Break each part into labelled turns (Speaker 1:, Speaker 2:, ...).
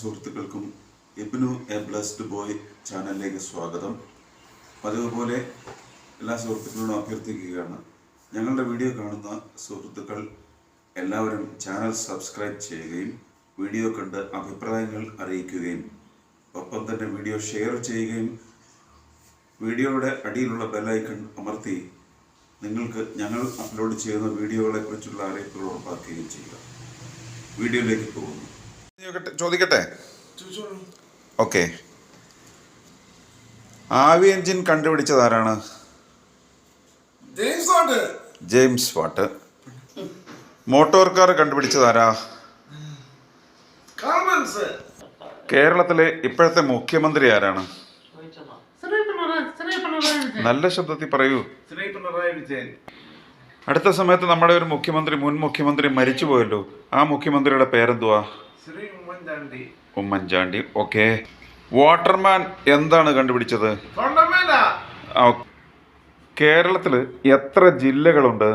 Speaker 1: സുഹൃത്തുക്കൾക്കും Ibnu A blessed boy ചാനലിലേക്ക് സ്വാഗതം. പതിവ് പോലെ എല്ലാ സുഹൃത്തുക്കളോടും അഭ്യർത്ഥിക്കുകയാണ്, ഞങ്ങളുടെ വീഡിയോ കാണുന്ന സുഹൃത്തുക്കൾ എല്ലാവരും ചാനൽ സബ്സ്ക്രൈബ് ചെയ്യുകയും വീഡിയോ കണ്ട് അഭിപ്രായങ്ങൾ അറിയിക്കുകയും ഒപ്പം തന്നെ വീഡിയോ ഷെയർ ചെയ്യുകയും വീഡിയോയുടെ അടിയിലുള്ള ബെല്ലൈക്കൺ അമർത്തി നിങ്ങൾക്ക് ഞങ്ങൾ അപ്ലോഡ് ചെയ്യുന്ന വീഡിയോകളെക്കുറിച്ചുള്ള അറിയിപ്പുകൾ ഉറപ്പാക്കുകയും ചെയ്യുക. വീഡിയോയിലേക്ക് പോകുന്നു. ചോദിക്കട്ടെ? ഓക്കെ. ആവി എഞ്ചിൻ കണ്ടുപിടിച്ചത് ആരാണ്? James Watt. മോട്ടോർ കാർ കണ്ടുപിടിച്ചത് ആരാ? കേരളത്തിലെ ഇപ്പോഴത്തെ മുഖ്യമന്ത്രി ആരാണ്? നല്ല ശബ്ദത്തിൽ പറയൂ. അടുത്ത സമയത്ത് നമ്മുടെ ഒരു മുഖ്യമന്ത്രി, മുൻ മുഖ്യമന്ത്രി മരിച്ചു പോയല്ലോ. ആ മുഖ്യമന്ത്രിയുടെ പേരെന്തുവാ? ഉമ്മൻചാണ്ടി. ഓക്കെ. വാട്ടർമാൻ എന്താണ് കണ്ടുപിടിച്ചത്? കേരളത്തില് എത്ര ജില്ലകളുണ്ട്?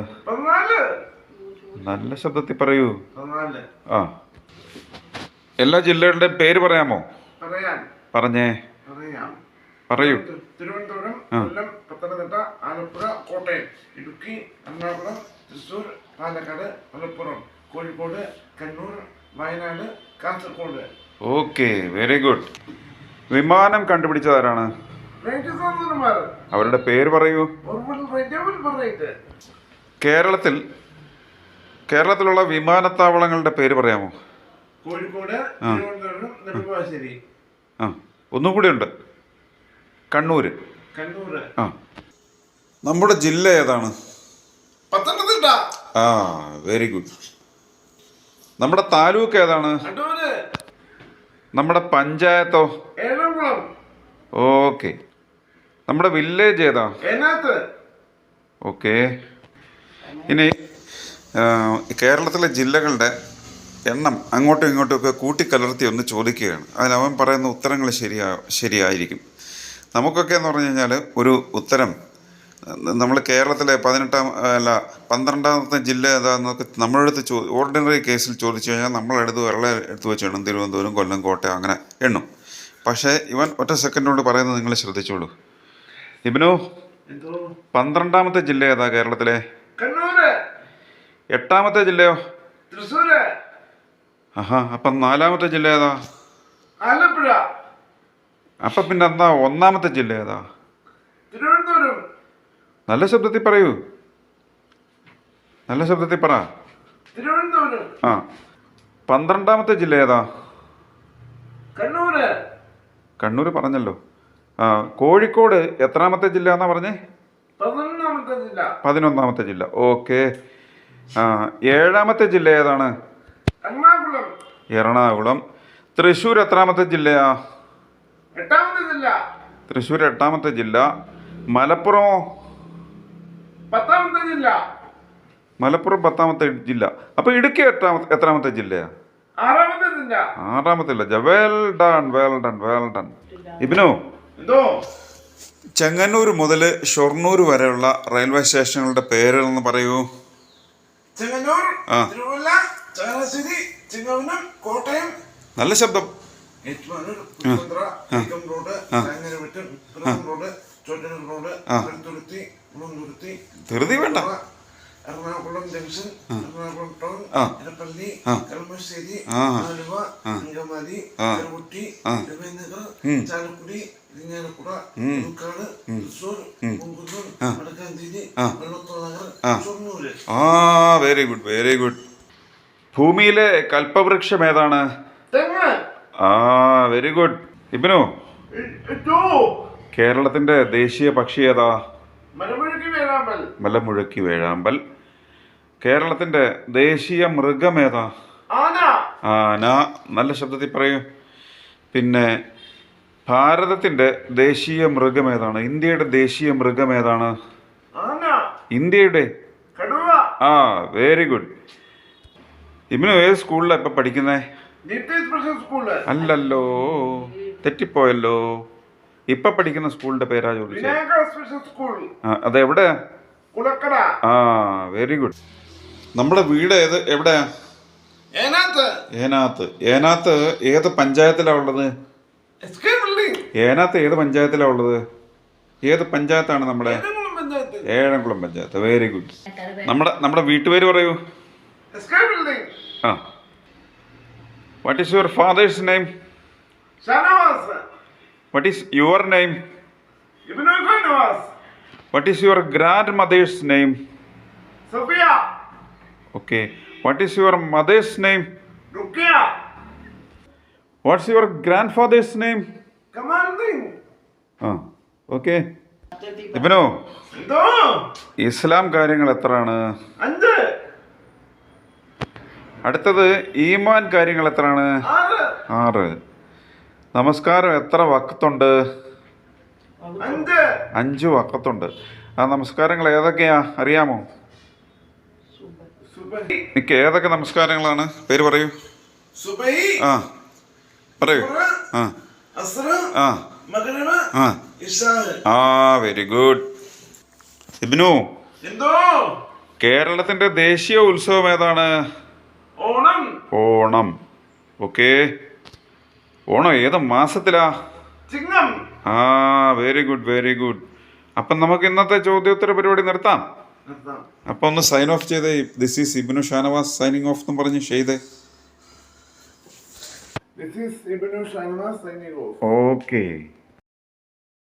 Speaker 1: നല്ല ശബ്ദത്തിൽ പറയൂ. ആ, എല്ലാ ജില്ലകളുടെ പേര് പറയാമോ? പറഞ്ഞേ, പറയൂ.
Speaker 2: Thiruvananthapuram, Kollam, Pathanamthitta, Alappuzha, Kottayam, Idukki, Ernakulam, Thrissur, Palakkad, Malappuram, Kozhikode, Kannur, Wayanad, Kasaragod.
Speaker 1: Okay, very good. വിമാനം കണ്ടുപിടിച്ചത് ആരാണ്? അവരുടെ പേര് പറയൂ. കേരളത്തിലുള്ള വിമാനത്താവളങ്ങളുടെ പേര് പറയാമോ?
Speaker 2: കോഴിക്കോട്, തിരുവനന്തപുരം, നെടുമ്പാശ്ശേരി.
Speaker 1: ആ, ഒന്നും കൂടി ഉണ്ട്. കണ്ണൂര്. ആ, നമ്മുടെ ജില്ല ഏതാണ്?
Speaker 2: പത്തനംതിട്ട.
Speaker 1: ആ, വെരി ഗുഡ്. നമ്മുടെ താലൂക്ക് ഏതാണ്? നമ്മുടെ പഞ്ചായത്തോ? ഓക്കെ. നമ്മുടെ വില്ലേജ് ഏതാ? ഓക്കെ. ഇനി കേരളത്തിലെ ജില്ലകളുടെ എണ്ണം അങ്ങോട്ടും ഇങ്ങോട്ടും ഒക്കെ കൂട്ടിക്കലർത്തി ഒന്ന് ചോദിക്കുകയാണ്. അതിനവൻ പറയുന്ന ഉത്തരങ്ങൾ ശരിയായിരിക്കും. നമുക്കൊക്കെ എന്ന് പറഞ്ഞു കഴിഞ്ഞാൽ ഒരു ഉത്തരം, നമ്മൾ കേരളത്തിലെ 12ാമത്തെ ജില്ല ഏതാന്നൊക്കെ നമ്മളെടുത്ത് ഓർഡിനറി കേസിൽ ചോദിച്ചു കഴിഞ്ഞാൽ നമ്മളെടുത്ത് വെള്ളം എടുത്ത് വെച്ച് എണ്ണും. തിരുവനന്തപുരം, കൊല്ലം, കോട്ടയം അങ്ങനെ എണ്ണും. പക്ഷേ ഇവൻ ഒറ്റ സെക്കൻഡ് കൊണ്ട് പറയുന്നത് നിങ്ങൾ ശ്രദ്ധിച്ചോളൂ. ഇബ്നു, 12ാമത്തെ ജില്ല ഏതാ കേരളത്തിലെ? 8ാമത്തെ ജില്ലയോ? ആഹാ. അപ്പം 4ാമത്തെ ജില്ല ഏതാ?
Speaker 2: ആലപ്പുഴ.
Speaker 1: അപ്പം പിന്നെ എന്താ 1ാമത്തെ ജില്ല ഏതാ?
Speaker 2: തിരുവനന്തപുരം.
Speaker 1: നല്ല ശബ്ദത്തിൽ പറയൂ. നല്ല ശബ്ദത്തിൽ പറ.
Speaker 2: തിരുവനന്തപുരം.
Speaker 1: ആ. 12ാമത്തെ ജില്ല ഏതാ? കണ്ണൂർ പറഞ്ഞല്ലോ. ആ, കോഴിക്കോട് എത്രാമത്തെ ജില്ല എന്നാ പറഞ്ഞേ? 11ാമത്തെ ജില്ല. ഓക്കെ. ആ, 7ാമത്തെ ജില്ല ഏതാണ്? എറണാകുളം. തൃശ്ശൂർ എത്രാമത്തെ ജില്ലയാ? തൃശ്ശൂർ 8ാമത്തെ ജില്ല. മലപ്പുറമോ? മലപ്പുറം 10ാമത്തെ ജില്ല. അപ്പൊ ഇടുക്കി എത്രാമത്തെ ജില്ലയാ? 6ാമത്തെ ജില്ല. Well done. ഇബ്നു, ചെങ്ങന്നൂർ മുതൽ ഷൊർണൂർ വരെയുള്ള റെയിൽവേ സ്റ്റേഷനുകളുടെ പേരുകളെന്ന് പറയൂ. നല്ല ശബ്ദം. ധൃതി വേണ്ട.
Speaker 2: Ernakulam junction, Ernakulam town, Edappally, Kalamassery, Aluva, Angamaly, Cherukutty, Ravindranagar, Chalakudy, Irinjalakuda, Pudukad, Thrissur, Poonkunnoor, Wadakkanchery, Vallathol Nagar, Shoranur.
Speaker 1: ആ, വെരി ഗുഡ്. ഭൂമിയിലെ കൽപ്പവൃക്ഷം ഏതാണ്? ആ, വെരി ഗുഡ്. ഇബ്നു, കേരളത്തിന്റെ ദേശീയ പക്ഷി ഏതാ? മലമുഴക്കി വേഴാമ്പൽ. കേരളത്തിന്റെ ദേശീയ മൃഗം ഏതാ? ആന. നല്ല ശബ്ദത്തിൽ പറയൂ. പിന്നെ ഭാരതത്തിന്റെ ദേശീയ മൃഗം ഏതാണ്? ഇന്ത്യയുടെ ദേശീയ മൃഗം ഏതാണ്? ഇന്ത്യയുടെ? ആ, വെരി ഗുഡ്. ഇബ്നു ഏത് സ്കൂളിലാണ് ഇപ്പൊ പഠിക്കുന്നേ? അല്ലല്ലോ, തെറ്റിപ്പോയല്ലോ. ഇപ്പൊ പഠിക്കുന്ന സ്കൂളിന്റെ പേരാ ചോദിച്ചത്. അതെവിടെയാ? ആ, വെരി ഗുഡ്. നമ്മുടെ വീട് എവിടെയാ? ഏനാത്ത് ഏത് പഞ്ചായത്തിലാണ് ഉള്ളത്?
Speaker 2: SK ബിൽഡിംഗ്
Speaker 1: ഏനാത്ത് ഏത് പഞ്ചായത്തിലാണ് ഉള്ളത്? ഏത് പഞ്ചായത്താണ് നമ്മുടെ?
Speaker 2: ഏതെങ്കിലും പഞ്ചായത്ത്.
Speaker 1: ഏഴംകുളം പഞ്ചായത്ത്. Very good. നമ്മുടെ വീട്ടുപേര് പറയൂ.
Speaker 2: SK building.
Speaker 1: ആ. What is your father's name?
Speaker 2: Shanavas.
Speaker 1: What is your name?
Speaker 2: Ibnu Shanavas.
Speaker 1: What is your grand mother's name?
Speaker 2: Safiya.
Speaker 1: Okay. What is your mother's name?
Speaker 2: Rukkiya.
Speaker 1: What's your grand father's name?
Speaker 2: Kamaluddin.
Speaker 1: ആ ഓക്കെ. ഇബ്നു,
Speaker 2: എന്തോ?
Speaker 1: ഇസ്ലാം കാര്യങ്ങൾ എത്രയാണ്?
Speaker 2: 5.
Speaker 1: അടുത്തത് ഈമാൻ കാര്യങ്ങൾ എത്രയാണ്?
Speaker 2: 6.
Speaker 1: 6. നമസ്കാരം എത്ര വക്കത്തുണ്ട്?
Speaker 2: 5.
Speaker 1: 5 വക്കത്തുണ്ട്. ആ നമസ്കാരങ്ങൾ ഏതൊക്കെയാ അറിയാമോ?
Speaker 2: സുബഹി.
Speaker 1: എനിക്ക് ഏതൊക്കെ നമസ്കാരങ്ങളാണ്? പേര് പറയൂ.
Speaker 2: സുബഹി.
Speaker 1: ആ പറയൂ. ആ
Speaker 2: അസ്ർ.
Speaker 1: ആ
Speaker 2: മഗ്രിബ്.
Speaker 1: ആ
Speaker 2: ഇശാ.
Speaker 1: ആ വെരി ഗുഡ്. ഇബ്നു,
Speaker 2: എന്തോ?
Speaker 1: കേരളത്തിന്റെ ദേശീയ ഉത്സവം ഏതാണ്?
Speaker 2: ഓണം.
Speaker 1: ഓണം. ഓക്കെ. ഓണം ഏത് മാസത്തിലാ?
Speaker 2: ചിങ്ങം.
Speaker 1: ആ വെരി ഗുഡ്, വെരി ഗുഡ്. അപ്പം നമുക്ക് ഇന്നത്തെ ചോദ്യോത്തര പരിപാടി നിർത്താം. അപ്പം ഒന്ന് സൈൻ ഓഫ് ചെയ്തേ. This is Ibn Shanavas signing off എന്ന് പറഞ്ഞ് ചെയ്തേ.
Speaker 2: This is Ibn Shanwas signing off.
Speaker 1: Okay.